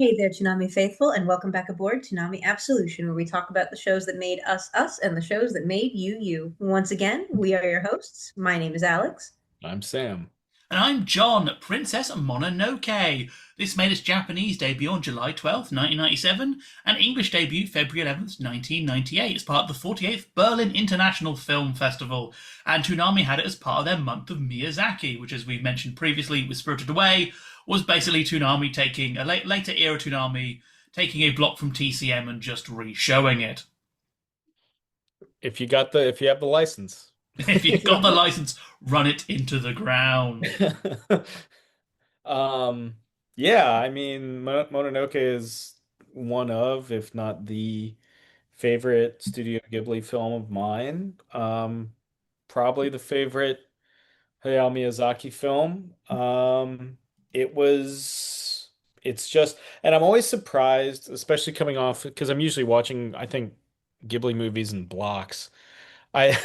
Hey there, Toonami faithful, and welcome back aboard Toonami Absolution, where we talk about the shows that made us us and the shows that made you you. Once again, we are your hosts. My name is Alex. I'm Sam. And I'm John, Princess Mononoke. This made its Japanese debut on July 12th, 1997, and English debut February 11th, 1998, as part of the 48th Berlin International Film Festival. And Toonami had it as part of their month of Miyazaki, which, as we've mentioned previously with Spirited Away, was basically Toonami taking a later era Toonami, taking a block from TCM and just re-showing it. If you have the license. If you've got the license, run it into the ground. Um, yeah, I mean, Mononoke is one of, if not the favorite Studio Ghibli film of mine. Probably the favorite Hayao Miyazaki film. It's just, and I'm always surprised, especially coming off, because I'm usually watching, I think, Ghibli movies in blocks. I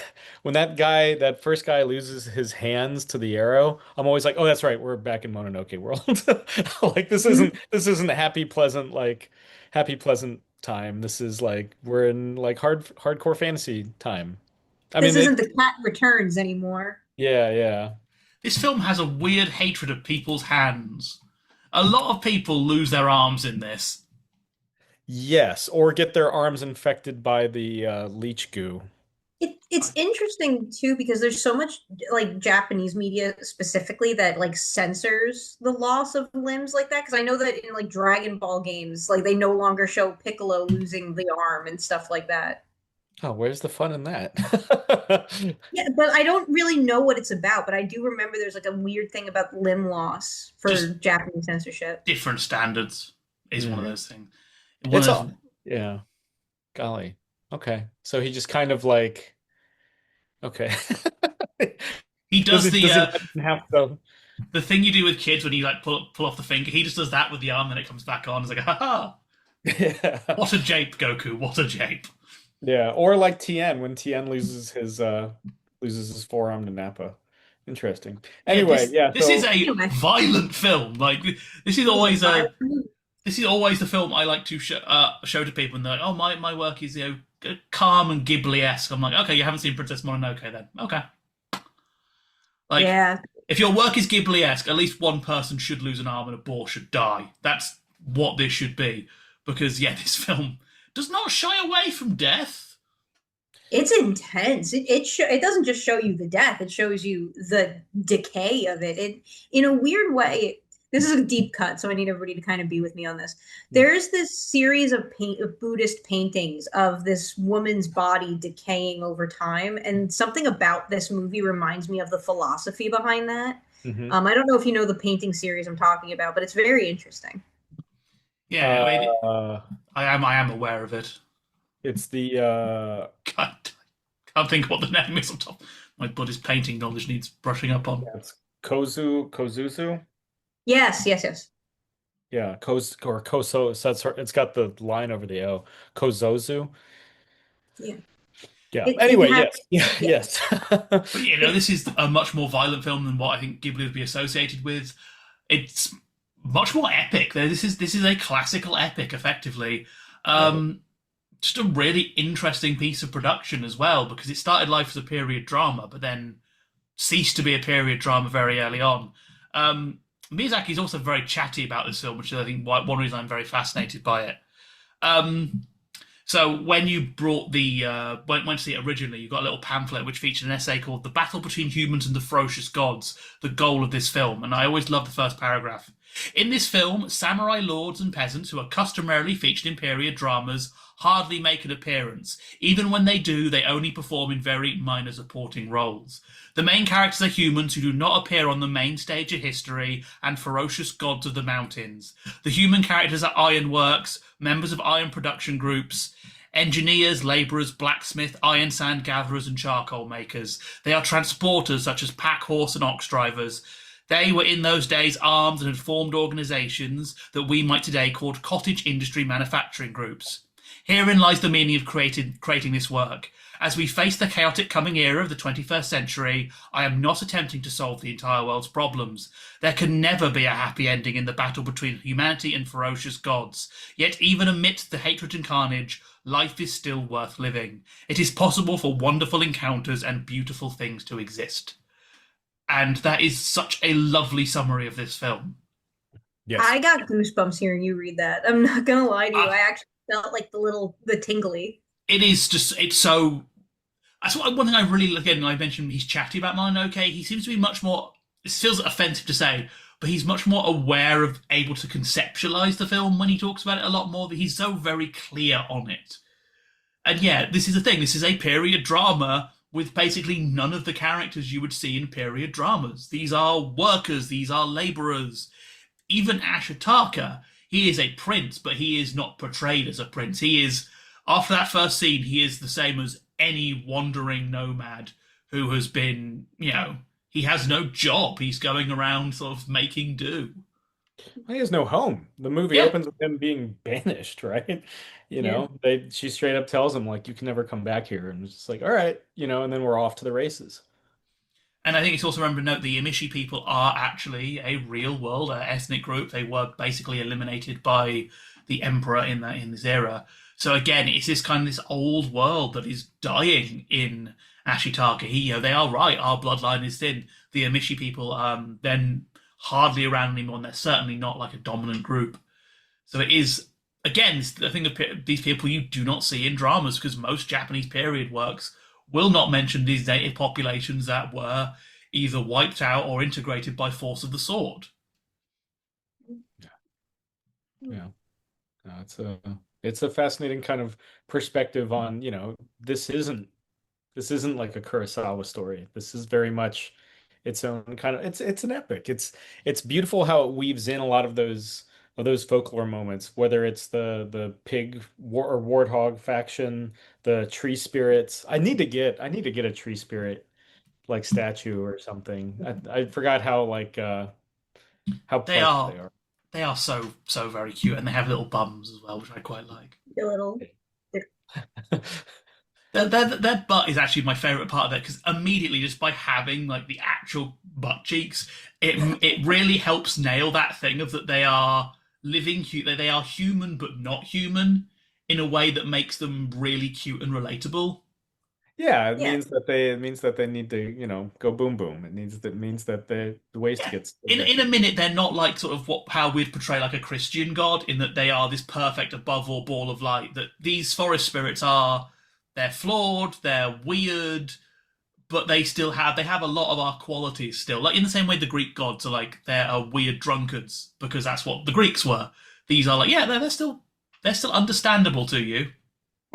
when that first guy loses his hands to the arrow, I'm always like, oh, that's right, we're back in Mononoke world. Like this isn't happy pleasant time. This is like we're in like hardcore fantasy time. I mean, This isn't the cat returns anymore. yeah. This film has a weird hatred of people's hands. A lot of people lose their arms in this. Yes, or get their arms infected by the leech goo. It's interesting too because there's so much like Japanese media specifically that like censors the loss of limbs like that. Because I know that in like Dragon Ball games, like they no longer show Piccolo losing the arm and stuff like that. Oh, where's the fun in that? Yeah, but I don't really know what it's about. But I do remember there's like a weird thing about limb loss for Just Japanese censorship. different standards is one of Mhm. those things. One It's of all, yeah. Golly. Okay. So he just kind of like, okay. he does Does he not even have to? the thing you do with kids when you like pull off the finger. He just does that with the arm, then it comes back on. It's like, ha ha! Yeah. What a jape, Goku! What a jape! Yeah. Or like Tien when Tien loses his forearm to Nappa. Interesting. Yeah, Anyway, yeah, this is so a Anyway, violent film. Like this is it was a always a violent movie. this is always the film I like to show to people, and they're like, "Oh, my work is calm and Ghibli-esque." I'm like, "Okay, you haven't seen Princess Mononoke then? Okay." Like, Yeah, if your work is Ghibli-esque, at least one person should lose an arm and a boar should die. That's what this should be, because yeah, this film does not shy away from death. it's intense. It doesn't just show you the death; it shows you the decay of it. It in a weird way. This is a deep cut, so I need everybody to kind of be with me on this. There's this series of Buddhist paintings of this woman's body decaying over time, and something about this movie reminds me of the philosophy behind that. mhm. I don't know if you know the painting series I'm talking about, but it's very interesting. Yeah, I mean, Uh I am aware of it. it's the Can't think of what the name is on top. My Buddhist painting knowledge needs brushing up on. yeah, it's Kozuzu. Yes, yes, yes. Yeah, or Koso. So it's got the line over the O. Kozozu. Yeah. Yeah. It Anyway, has yes. Yeah, yeah. yes. But this is a much more violent film than what I think Ghibli would be associated with. It's much more epic. This is a classical epic, effectively. Um, just a really interesting piece of production as well, because it started life as a period drama, but then ceased to be a period drama very early on. Miyazaki is also very chatty about this film, which is, I think, one reason I'm very fascinated by it. Um, so when you brought went to see it originally, you got a little pamphlet which featured an essay called "The Battle Between Humans and the Ferocious Gods: The Goal of This Film," and I always love the first paragraph. In this film, samurai lords and peasants, who are customarily featured in period dramas, hardly make an appearance. Even when they do, they only perform in very minor supporting roles. The main characters are humans who do not appear on the main stage of history and ferocious gods of the mountains. The human characters are ironworks, members of iron production groups, engineers, labourers, blacksmith, iron sand gatherers, and charcoal makers. They are transporters such as pack horse and ox drivers. They were in those days armed and had formed organisations that we might today call cottage industry manufacturing groups. Herein lies the meaning of creating this work. As we face the chaotic coming era of the 21st century, I am not attempting to solve the entire world's problems. There can never be a happy ending in the battle between humanity and ferocious gods. Yet even amidst the hatred and carnage, life is still worth living. It is possible for wonderful encounters and beautiful things to exist. And that is such a lovely summary of this film. Yes. I got goosebumps hearing you read that. I'm not gonna lie to you. Uh, I actually felt like the tingly. it is just, it's so. That's one thing I really, again, I mentioned he's chatty about Mononoke. He seems to be much more, it feels offensive to say, but he's much more aware of, able to conceptualize the film when he talks about it a lot more. He's so very clear on it. And yeah, this is the thing. This is a period drama with basically none of the characters you would see in period dramas. These are workers, these are laborers. Even Ashitaka, he is a prince, but he is not portrayed as a prince. He is, after that first scene, he is the same as any wandering nomad who has been, he has no job. He's going around sort of making do. He has no home. The movie Yeah. opens with him being banished, right? She straight up tells him like you can never come back here, and it's just like, all right, and then we're off to the races. And I think it's also remembered to note the Emishi people are actually a real world ethnic group. They were basically eliminated by the emperor in this era. So again, it's this kind of this old world that is dying in Ashitaka. They are right. Our bloodline is thin. The Emishi people, then hardly around anymore, and they're certainly not like a dominant group. So it is, again, the thing of these people you do not see in dramas, because most Japanese period works will not mention these native populations that were either wiped out or integrated by force of the sword. Yeah. No, it's a fascinating kind of perspective on, this isn't like a Kurosawa story. This is very much its own kind of, it's an epic. It's beautiful how it weaves in a lot of those folklore moments, whether it's the pig or warthog faction, the tree spirits. I need to get a tree spirit like statue or something. I forgot how how They plush are they are. they are so very cute, and they have little bums as well, which I quite like. A little. Their butt is actually my favorite part of it, because immediately, just by having like the actual butt cheeks, it really helps nail that thing of that they are living cute, they are human but not human in a way that makes them really cute and relatable. Yeah, it Yeah. means that they need to, go boom boom. It means that the waste Yeah. gets In a minute, they're not like sort of how we'd portray like a Christian god, in that they are this perfect above all ball of light. That these forest spirits are, they're flawed, they're weird, but they have a lot of our qualities still. Like in the same way the Greek gods are like, they're weird drunkards because that's what the Greeks were. These are like, yeah, they're still understandable to you.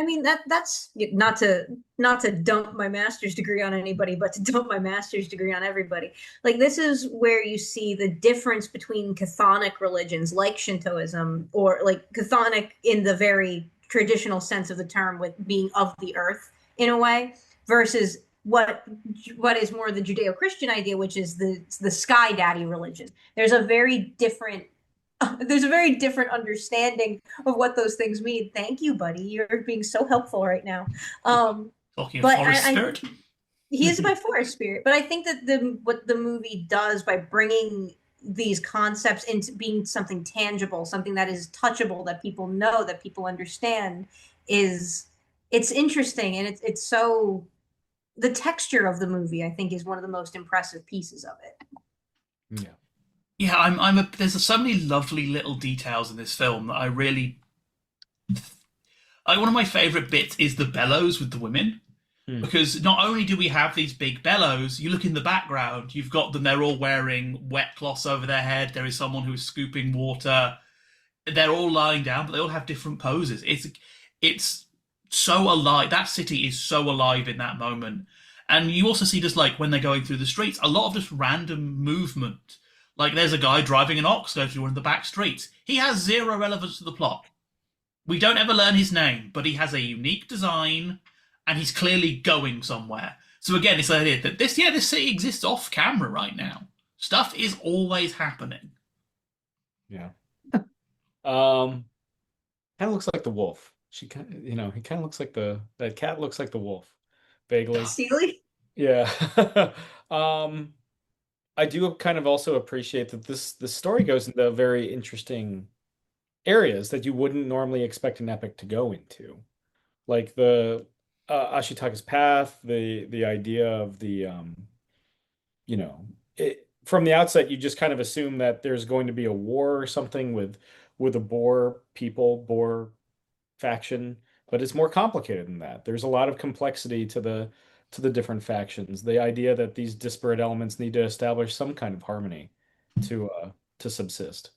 I mean that's not to dump my master's degree on anybody, but to dump my master's degree on everybody. Like this is where you see the difference between chthonic religions like Shintoism, or like chthonic in the very traditional sense of the term, with being of the earth in a way, versus what is more the Judeo-Christian idea, which is the sky daddy religion. There's a very different understanding of what those things mean. Thank you, buddy. You're being so helpful right now. Talking of But forest spirit. He is my forest spirit. But I think that what the movie does by bringing these concepts into being something tangible, something that is touchable, that people know, that people understand, it's interesting, and it's so, the texture of the movie, I think, is one of the most impressive pieces of it. Yeah. Yeah, there's so many lovely little details in this film that I really. One of my favorite bits is the bellows with the women. Because not only do we have these big bellows, you look in the background, you've got them, they're all wearing wet cloths over their head. There is someone who's scooping water. They're all lying down, but they all have different poses. It's so alive. That city is so alive in that moment. And you also see just like when they're going through the streets, a lot of just random movement. Like there's a guy driving an ox going through one of the back streets. He has zero relevance to the plot. We don't ever learn his name, but he has a unique design, and he's clearly going somewhere. So again, it's the idea that this city exists off camera right now. Stuff is always happening. Yeah. Kind of looks like the wolf. She kind of, he kind of looks like that cat looks like the wolf, vaguely. Steely? Yeah. Um, I do kind of also appreciate that this story goes into very interesting areas that you wouldn't normally expect an epic to go into, like the Ashitaka's path, the idea of you know, from the outset, you just kind of assume that there's going to be a war or something with the Boer people, Boer faction, but it's more complicated than that. There's a lot of complexity to the different factions. The idea that these disparate elements need to establish some kind of harmony to to subsist.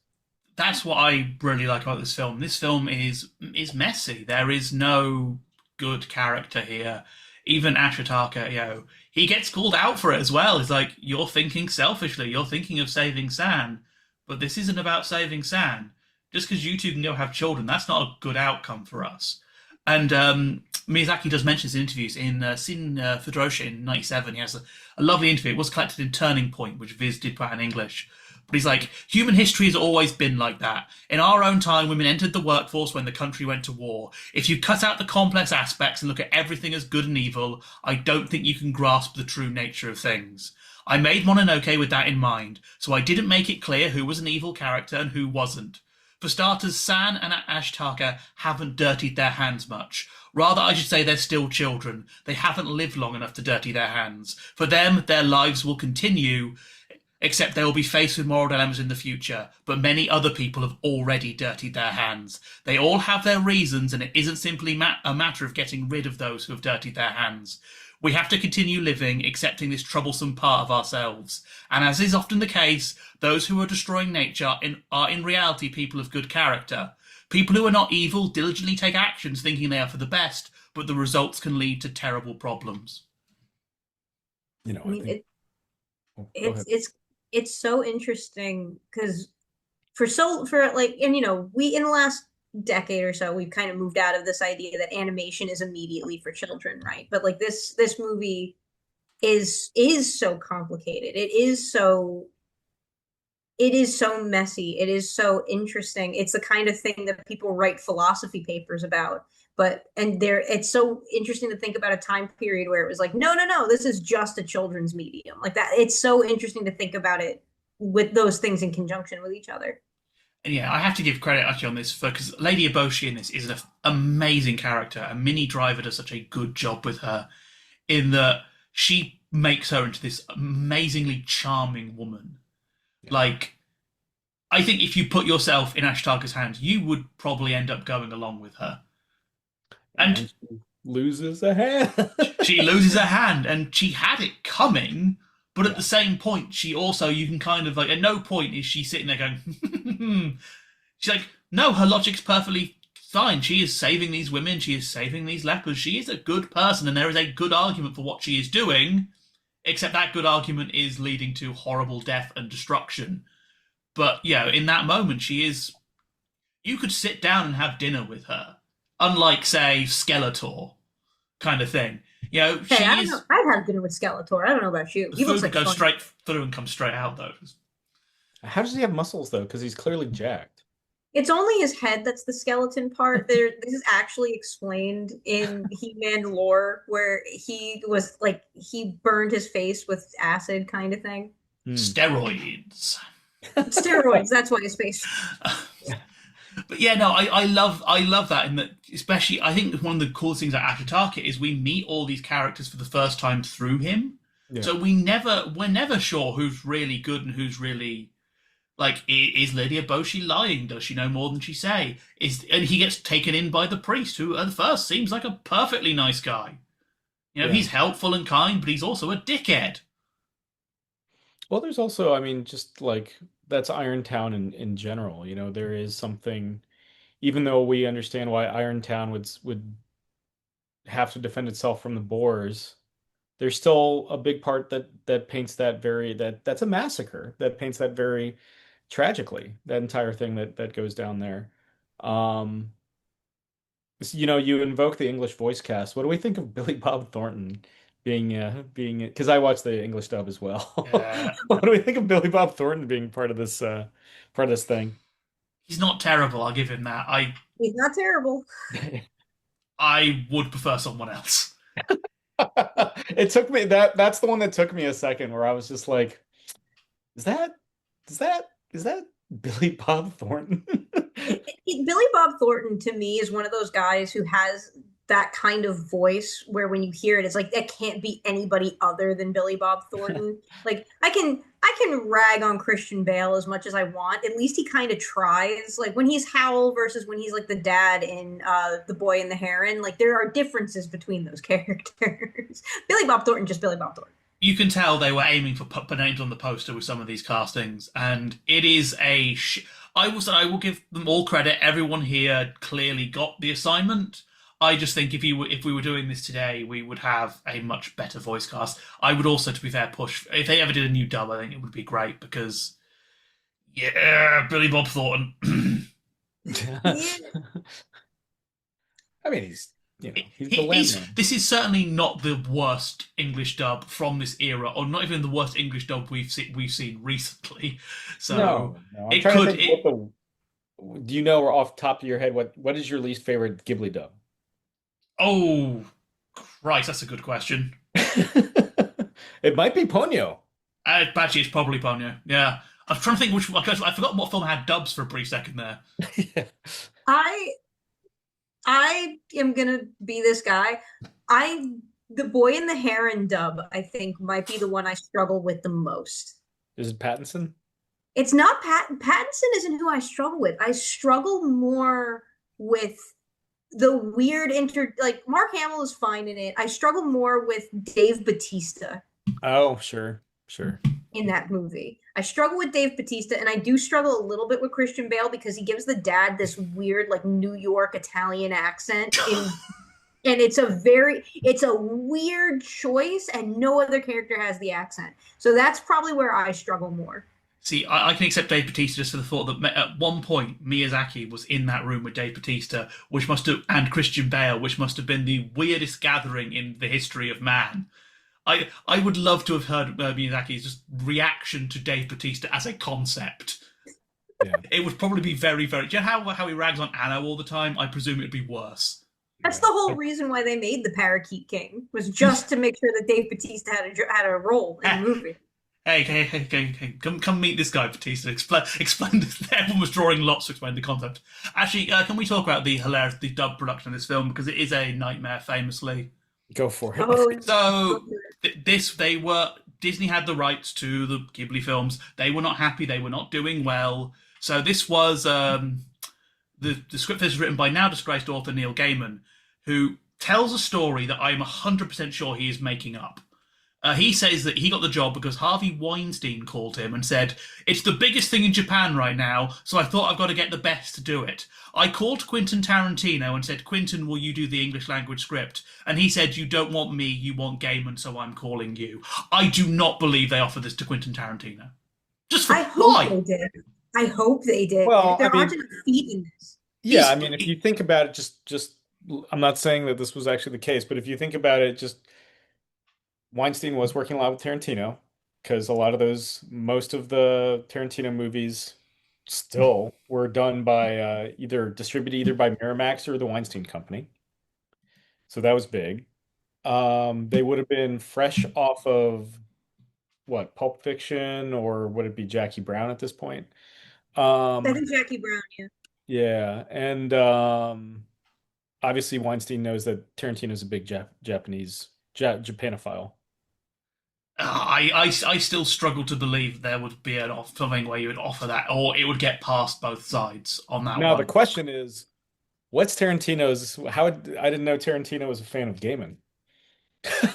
That's what I really like about this film. This film is messy. There is no good character here. Even Ashitaka, he gets called out for it as well. It's like, you're thinking selfishly, you're thinking of saving San, but this isn't about saving San. Just because you two can go have children, that's not a good outcome for us. And Miyazaki does mention this in interviews. In Sin Fedroshi in '97, he has a lovely interview. It was collected in Turning Point, which Viz did put out in English. But he's like, human history has always been like that. In our own time, women entered the workforce when the country went to war. If you cut out the complex aspects and look at everything as good and evil, I don't think you can grasp the true nature of things. I made Mononoke with that in mind, so I didn't make it clear who was an evil character and who wasn't. For starters, San and Ashitaka haven't dirtied their hands much. Rather, I should say they're still children. They haven't lived long enough to dirty their hands. For them, their lives will continue, except they will be faced with moral dilemmas in the future. But many other people have already dirtied their hands. They all have their reasons, and it isn't simply a matter of getting rid of those who have dirtied their hands. We have to continue living, accepting this troublesome part of ourselves. And as is often the case, those who are destroying nature are in reality people of good character. People who are not evil diligently take actions thinking they are for the best, but the results can lead to terrible problems. I I mean, think. Oh, go it's ahead. it's it's so interesting because for like, and we in the last decade or so we've kind of moved out of this idea that animation is immediately for children, right? But like this movie is so complicated. It is so messy. It is so interesting. It's the kind of thing that people write philosophy papers about. It's so interesting to think about a time period where it was like, no, no, no, this is just a children's medium. Like that. It's so interesting to think about it with those things in conjunction with each other. And yeah, I have to give credit actually on this because Lady Eboshi in this is an amazing character, and Minnie Driver does such a good job with her in that she makes her into this amazingly charming woman. Yeah. Like, I think if you put yourself in Ashtaka's hands, you would probably end up going along with her. And And she loses a hand. she loses her hand, and she had it coming, but at Yeah. the same point, she also, you can kind of like, at no point is she sitting there going, she's like, no, her logic's perfectly fine. She is saving these women, she is saving these lepers, she is a good person, and there is a good argument for what she is doing, except that good argument is leading to horrible death and destruction. But, in that moment, she is. You could sit down and have dinner with her, unlike, say, Skeletor kind of thing. Hey, She I don't know. is. I'd have dinner with Skeletor. I don't know about you. The He looks food like goes fun. straight through and comes straight out, though. How does he have muscles though? Because he's clearly jacked. It's only his head that's the skeleton part. This is actually explained in He-Man lore, where he was like he burned his face with acid, kind of thing. Hmm. Steroids. Steroids. That's why his face. But yeah, no, I love that, and that especially I think one of the coolest things about Ashitaka is we meet all these characters for the first time through him. Yeah. So we're never sure who's really good and who's really like, is Lydia Boshi lying? Does she know more than she say? And he gets taken in by the priest, who at first seems like a perfectly nice guy. Yeah. He's helpful and kind, but he's also a dickhead. Well, there's also, I mean, just like that's Irontown in general. There is something, even though we understand why Irontown would have to defend itself from the Boers, there's still a big part that paints that that's a massacre that paints that very tragically, that entire thing that goes down there. Um, you invoke the English voice cast. What do we think of Billy Bob Thornton being because I watched the English dub as well. Uh, What do we think of Billy Bob Thornton being part of this thing? he's not terrible, I'll give him that. He's not terrible. I would prefer someone else. It took me that's the one that took me a second where I was just like, is that is that Billy Bob Thornton? Billy Bob Thornton to me is one of those guys who has that kind of voice where when you hear it, it's like that can't be anybody other than Billy Bob Thornton. Like I can rag on Christian Bale as much as I want. At least he kind of tries. Like when he's Howl versus when he's like the dad in The Boy and the Heron, like there are differences between those characters. Billy Bob Thornton, just Billy Bob Thornton. You can tell they were aiming for put names on the poster with some of these castings, and it is a. I will say I will give them all credit. Everyone here clearly got the assignment. I just think if we were doing this today, we would have a much better voice cast. I would also, to be fair, push if they ever did a new dub. I think it would be great because, yeah, Billy Bob Thornton. Yeah. I mean, he's the landman. This is certainly not the worst English dub from this era, or not even the worst English dub we've seen recently. So No. I'm it trying to could. think do you know, or off the top of your head, what is your least favorite Ghibli dub? Oh, Christ, that's a good question. It might be Ponyo. Actually, it's probably Ponyo. Yeah, I'm trying to think which. I forgot what film had dubs for a brief second there. Yeah. I am gonna be this guy. The Boy and the Heron dub, I think, might be the one I struggle with the most. Is it Pattinson? It's not Pattinson isn't who I struggle with. I struggle more with the weird like Mark Hamill is fine in it. I struggle more with Dave Bautista Oh, sure. in that movie. I struggle with Dave Bautista, and I do struggle a little bit with Christian Bale because he gives the dad this weird, like New York Italian accent and it's a weird choice, and no other character has the accent. So that's probably where I struggle more. See, I can accept Dave Bautista just for the thought that at one point Miyazaki was in that room with Dave Bautista, and Christian Bale, which must have been the weirdest gathering in the history of man. I would love to have heard Miyazaki's just reaction to Dave Bautista as a concept. Yeah. It would probably be very, very. Do you know how he rags on Anno all the time? I presume it'd be worse. That's the whole reason why they made the Parakeet King, was just to make sure that Dave Bautista had a role in the movie. Hey, come meet this guy, Batista. Explain this. Everyone was drawing lots to explain the concept. Actually, can we talk about the dub production of this film, because it is a nightmare, famously. Go for it. Oh, So Disney had the rights to the Ghibli films. They were not happy. They were not doing well. So this was the script is written by now disgraced author Neil Gaiman, who tells a story that I'm 100% sure he is making up. He says that he got the job because Harvey Weinstein called him and said, "It's the biggest thing in Japan right now, so I thought I've got to get the best to do it. I called Quentin Tarantino and said, 'Quentin, will you do the English language script?' And he said, 'You don't want me, you want Gaiman, so I'm calling you.'" I do not believe they offered this to Quentin Tarantino. Just for I hope they did. I hope they did. Well, there aren't enough feet in this. Yeah, I mean, if you think about it, just I'm not saying that this was actually the case, but if you think about it, just Weinstein was working a lot with Tarantino, because most of the Tarantino movies still were done by distributed either by Miramax or the Weinstein Company. So that was big. They would have been fresh off of what, Pulp Fiction, or would it be Jackie Brown at this point? I think Jackie Brown, yeah. Yeah, and obviously Weinstein knows that Tarantino's a big Japanophile. I still struggle to believe there would be something where you would offer that, or it would get past both sides on that Now one. the question is, what's Tarantino's? I didn't know Tarantino was a fan of Gaiman.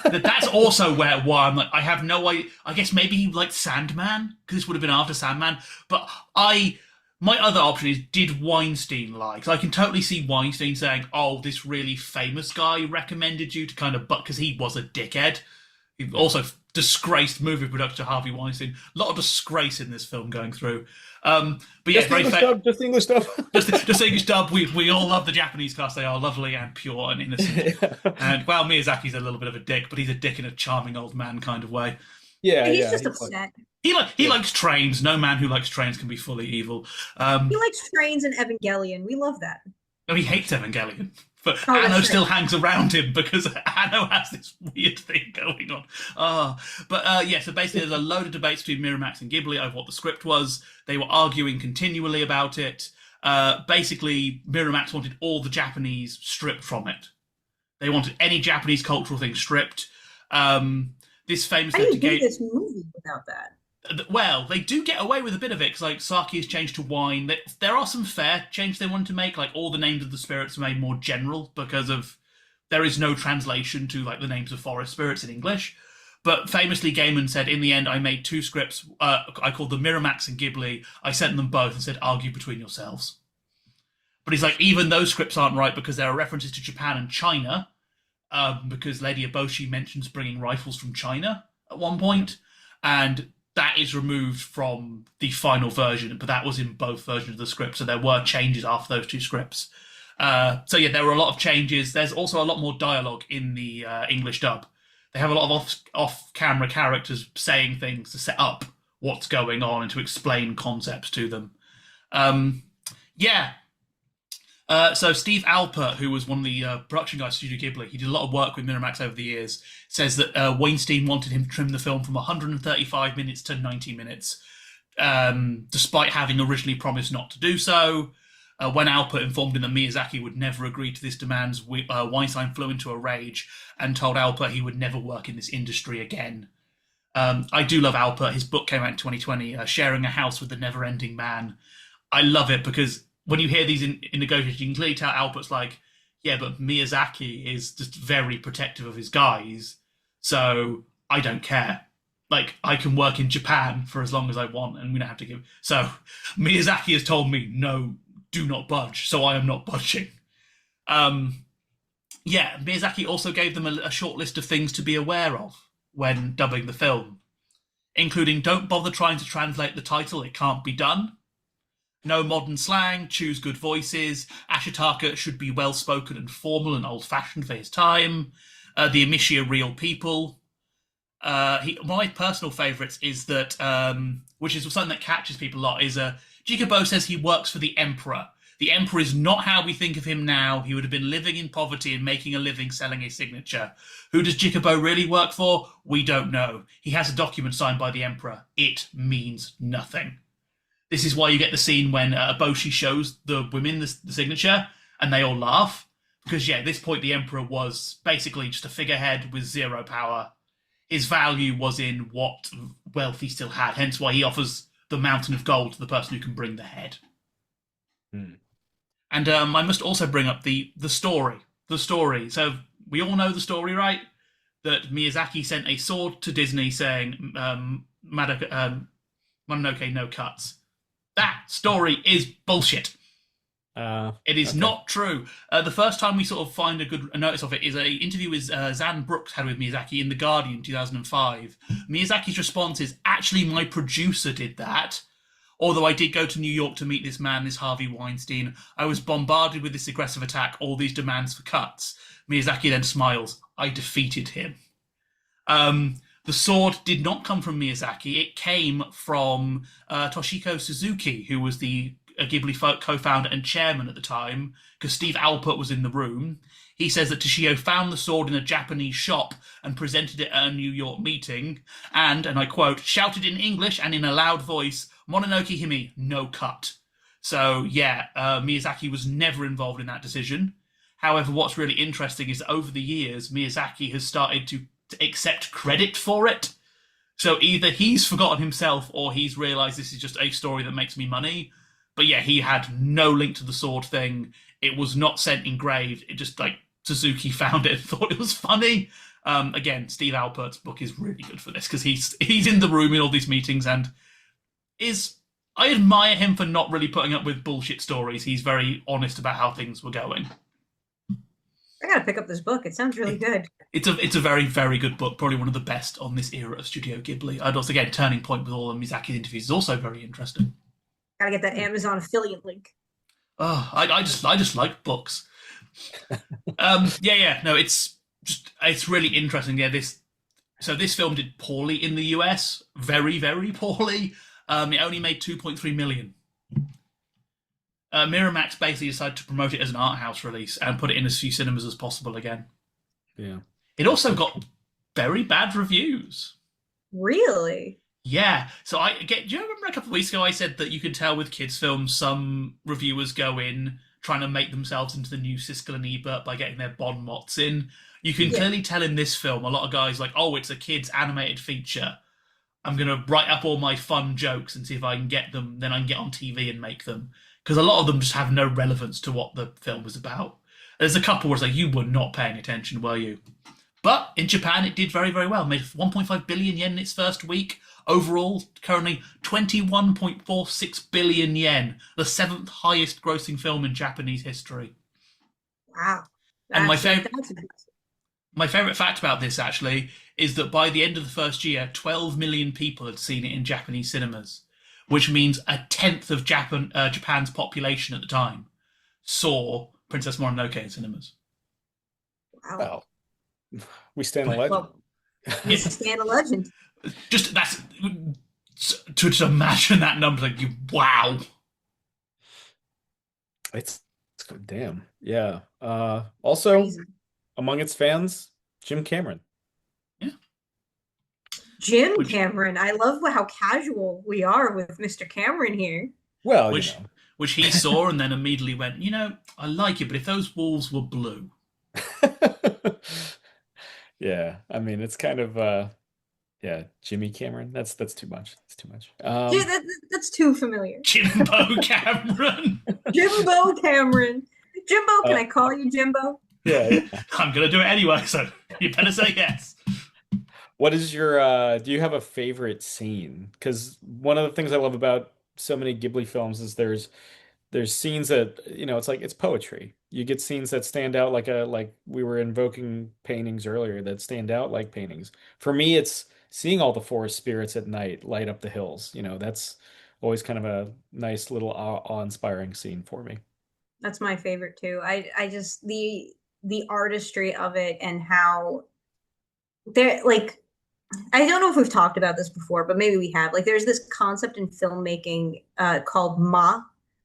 That's also why I'm like, I have no idea. I guess maybe he liked Sandman, because this would have been after Sandman. But my other option is, did Weinstein like? Because I can totally see Weinstein saying, "Oh, this really famous guy recommended you," to kind of, but because he was a dickhead. He also disgraced movie producer Harvey Weinstein. A lot of disgrace in this film going through. But yeah, Just English dub, just English dub. just English dub. We all love the Japanese cast. They are lovely and pure and innocent. Yeah. And well, Miyazaki's a little bit of a dick, but he's a dick in a charming old man kind of way. Yeah, He's just upset. He likes trains. No man who likes trains can be fully evil. He likes trains and Evangelion. We love that. No, he hates Evangelion. But Oh, that's Anno right. still hangs around him because Anno has this weird thing going on. So basically there's a load of debates between Miramax and Ghibli over what the script was. They were arguing continually about it. Basically, Miramax wanted all the Japanese stripped from it. They wanted any Japanese cultural thing stripped. This famous How do you do this movie without that? well, they do get away with a bit of it because, like, sake is changed to wine. There are some fair changes they wanted to make, like all the names of the spirits are made more general because of there is no translation to like the names of forest spirits in English. But famously, Gaiman said, "In the end, I made two scripts. I called them Miramax and Ghibli. I sent them both and said, argue between yourselves." But he's like, even those scripts aren't right because there are references to Japan and China, because Lady Eboshi mentions bringing rifles from China at one point, and that is removed from the final version, but that was in both versions of the script, so there were changes after those two scripts. There were a lot of changes. There's also a lot more dialogue in the English dub. They have a lot of off-camera characters saying things to set up what's going on and to explain concepts to them. So Steve Alpert, who was one of the production guys at Studio Ghibli, he did a lot of work with Miramax over the years, says that Weinstein wanted him to trim the film from 135 minutes to 90 minutes, despite having originally promised not to do so. When Alpert informed him that Miyazaki would never agree to this demands, Weinstein flew into a rage and told Alpert he would never work in this industry again. I do love Alpert. His book came out in 2020, Sharing a House with the Never-Ending Man. I love it because when you hear these in negotiations, you can clearly tell Albert's like, yeah, but Miyazaki is just very protective of his guys, so I don't care. Like, I can work in Japan for as long as I want, and we don't have to give... So, Miyazaki has told me, no, do not budge, so I am not budging. Miyazaki also gave them a short list of things to be aware of when dubbing the film, including don't bother trying to translate the title, it can't be done. No modern slang, choose good voices. Ashitaka should be well-spoken and formal and old-fashioned for his time. The Emishi are real people. One of my personal favourites is that, which is something that catches people a lot, is Jikabo says he works for the Emperor. The Emperor is not how we think of him now. He would have been living in poverty and making a living selling his signature. Who does Jikabo really work for? We don't know. He has a document signed by the Emperor. It means nothing. This is why you get the scene when Eboshi shows the women the signature and they all laugh. Because, at this point, the Emperor was basically just a figurehead with zero power. His value was in what wealth he still had, hence why he offers the mountain of gold to the person who can bring the head. And I must also bring up the story. The story. So we all know the story, right? That Miyazaki sent a sword to Disney saying, Mononoke, no cuts. That story is bullshit. It is not true. The first time we sort of find a notice of it is an interview with Zan Brooks had with Miyazaki in The Guardian in 2005. Miyazaki's response is, actually, my producer did that. Although I did go to New York to meet this man, this Harvey Weinstein. I was bombarded with this aggressive attack, all these demands for cuts. Miyazaki then smiles. I defeated him. The sword did not come from Miyazaki. It came from Toshiko Suzuki, who was the Ghibli co-founder and chairman at the time, because Steve Alpert was in the room. He says that Toshio found the sword in a Japanese shop and presented it at a New York meeting and I quote, shouted in English and in a loud voice, Mononoke Hime, no cut. So, Miyazaki was never involved in that decision. However, what's really interesting is that over the years, Miyazaki has started to accept credit for it. So either he's forgotten himself or he's realised this is just a story that makes me money. But he had no link to the sword thing. It was not sent engraved. It just, Suzuki found it and thought it was funny. Again, Steve Alpert's book is really good for this because he's in the room in all these meetings and I admire him for not really putting up with bullshit stories. He's very honest about how things were going. I gotta pick up this book. It sounds really good. It's a very, very good book. Probably one of the best on this era of Studio Ghibli. And also, again, Turning Point with all of Miyazaki's interviews is also very interesting. Gotta get that Amazon affiliate link. Oh, I just like books. No, it's really interesting. This film did poorly in the US, very, very poorly. It only made 2.3 million. Miramax basically decided to promote it as an art house release and put it in as few cinemas as possible again. Yeah. It also got very bad reviews. Really? Yeah. So do you remember a couple of weeks ago I said that you can tell with kids' films some reviewers go in trying to make themselves into the new Siskel and Ebert by getting their bon mots in. You can clearly tell in this film a lot of guys like, oh, it's a kids animated feature. I'm gonna write up all my fun jokes and see if I can get them. Then I can get on TV and make them, because a lot of them just have no relevance to what the film was about. There's a couple where it's like, you were not paying attention, were you? But in Japan, it did very, very well. Made 1.5 billion yen in its first week. Overall, currently 21.46 billion yen, the seventh highest grossing film in Japanese history. Wow. And my favorite fact about this, actually, is that by the end of the first year, 12 million people had seen it in Japanese cinemas, which means a tenth of Japan's population at the time saw Princess Mononoke in cinemas. Wow. Well, we stand a legend. Well, we stand a legend. Just to imagine that number, like, wow. It's damn. Yeah. Also, Crazy. among its fans, Jim Cameron. Yeah. Jim Cameron. I love how casual we are with Mr. Cameron here. Well, which he saw and then immediately went, I like it, but if those walls were blue. Yeah, I mean, it's kind of Jimmy Cameron. That's too much. It's too much. Yeah, that's too familiar. Jimbo Cameron. Jimbo Cameron. Jimbo, can I call you Jimbo? Yeah. I'm gonna do it anyway, so you better say yes. What is your do you have a favorite scene? Because one of the things I love about so many Ghibli films is there's scenes that, it's poetry. You get scenes that stand out like we were invoking paintings earlier that stand out like paintings. For me, it's seeing all the forest spirits at night light up the hills. That's always kind of a nice little awe-inspiring scene for me. That's my favorite too. I just the artistry of it and how they're like, I don't know if we've talked about this before, but maybe we have. Like, there's this concept in filmmaking called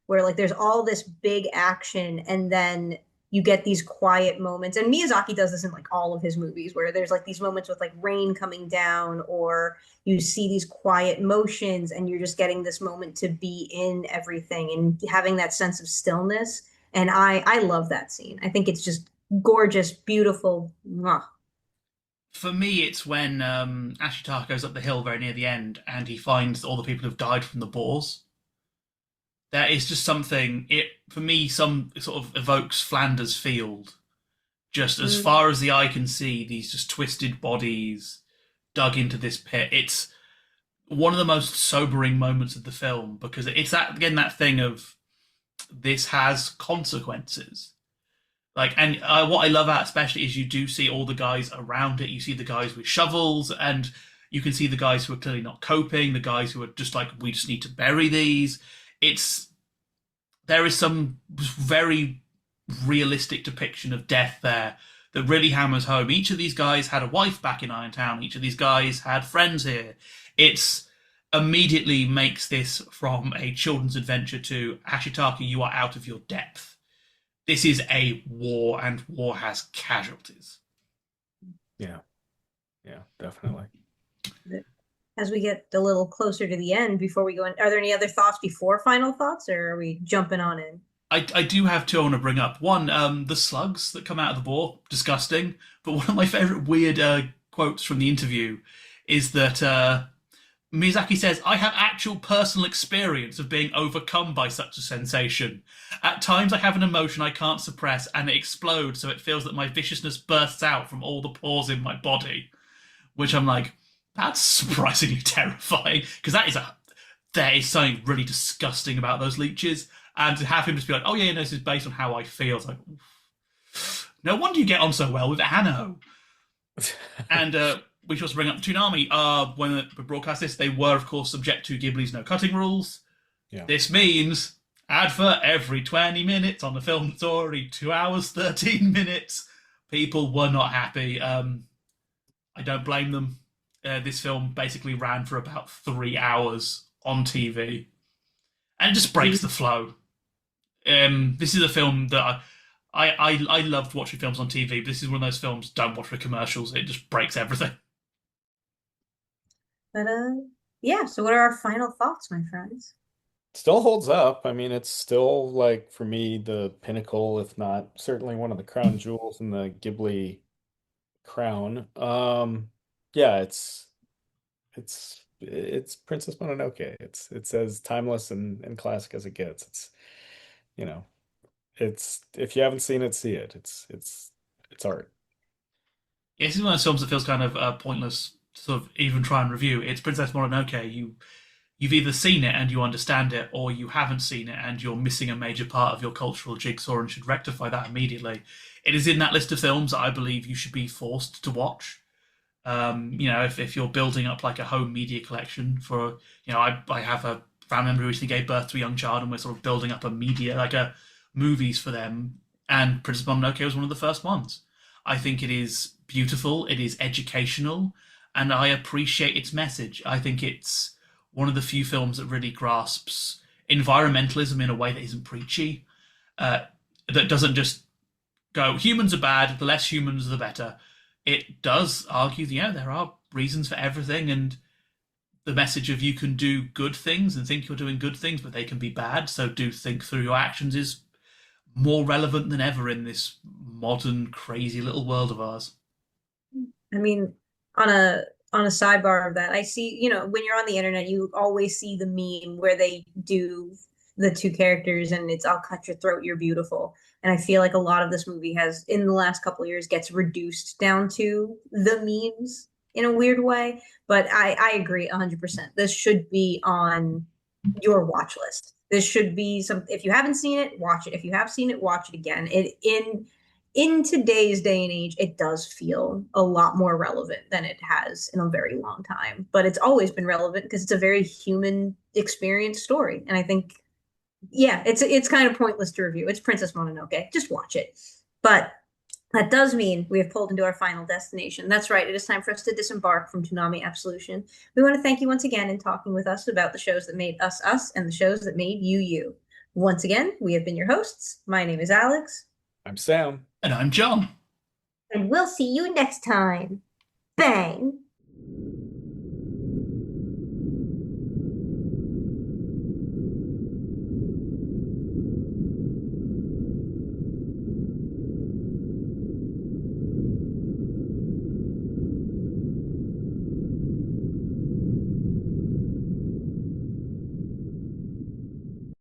where like there's all this big action and then you get these quiet moments. And Miyazaki does this in like all of his movies, where there's like these moments with like rain coming down, or you see these quiet motions and you're just getting this moment to be in everything and having that sense of stillness. And I love that scene. I think it's just gorgeous, beautiful. Mwah. For me, it's when Ashitaka goes up the hill very near the end and he finds all the people who've died from the boars. That is just something, for me, some sort of evokes Flanders Field. Just as far as the eye can see, these just twisted bodies dug into this pit. It's one of the most sobering moments of the film, because it's that thing of, this has consequences. Like, and what I love about it especially is you do see all the guys around it. You see the guys with shovels, and you can see the guys who are clearly not coping, the guys who are just like, we just need to bury these. There is some very realistic depiction of death there that really hammers home. Each of these guys had a wife back in Irontown. Each of these guys had friends here. It's immediately makes this from a children's adventure to, Ashitaka, you are out of your depth. This is a war, and war has casualties. Yeah, definitely. As we get a little closer to the end, before we go in, are there any other thoughts before final thoughts, or are we jumping on in? I do have two I want to bring up. One, the slugs that come out of the boar, disgusting. But one of my favourite weird quotes from the interview is that Miyazaki says, I have actual personal experience of being overcome by such a sensation. At times I have an emotion I can't suppress and it explodes, so it feels that my viciousness bursts out from all the pores in my body. Which I'm like, that's surprisingly terrifying, because there is something really disgusting about those leeches. And to have him just be like, oh yeah, this is based on how I feel. It's like, oof. No wonder you get on so well with Anno. And we should also bring up Toonami. When we broadcast this, they were, of course, subject to Ghibli's no cutting rules. Yeah. This means advert every 20 minutes on the film that's already 2 hours, 13 minutes. People were not happy. I don't blame them. This film basically ran for about 3 hours on TV. And it just breaks the flow. This is a film that I loved watching films on TV, but this is one of those films don't watch for commercials. It just breaks everything. But yeah. So what are our final thoughts, my friends? Still holds up. I mean, it's still like for me the pinnacle, if not certainly one of the crown jewels in the Ghibli crown. Yeah, it's Princess Mononoke. It's as timeless and classic as it gets. It's you know, it's if you haven't seen it, see it. It's art. Yeah, this is one of those films that feels kind of pointless to sort of even try and review. It's Princess Mononoke. You've either seen it and you understand it, or you haven't seen it and you're missing a major part of your cultural jigsaw and should rectify that immediately. It is in that list of films that I believe you should be forced to watch. If you're building up like a home media collection for, I have a family member who recently gave birth to a young child, and we're sort of building up a media, like a movies for them. And Princess Mononoke was one of the first ones. I think it is beautiful, it is educational, and I appreciate its message. I think it's one of the few films that really grasps environmentalism in a way that isn't preachy, that doesn't just go, humans are bad, the less humans, the better. It does argue, there are reasons for everything, and the message of you can do good things and think you're doing good things, but they can be bad. So do think through your actions is more relevant than ever in this modern, crazy little world of ours. I mean, on a sidebar of that, I see, when you're on the internet, you always see the meme where they do the two characters and it's "I'll cut your throat, you're beautiful." And I feel like a lot of this movie has, in the last couple of years, gets reduced down to the memes in a weird way. But I agree 100%. This should be on your watch list. This should be some. If you haven't seen it, watch it. If you have seen it, watch it again. In today's day and age, it does feel a lot more relevant than it has in a very long time. But it's always been relevant because it's a very human experience story. And I think, yeah, it's kind of pointless to review. It's Princess Mononoke. Just watch it. But that does mean we have pulled into our final destination. That's right. It is time for us to disembark from Toonami Absolution. We want to thank you once again in talking with us about the shows that made us us and the shows that made you you. Once again, we have been your hosts. My name is Alyx. I'm Sam. And I'm John. And we'll see you next time. Bang!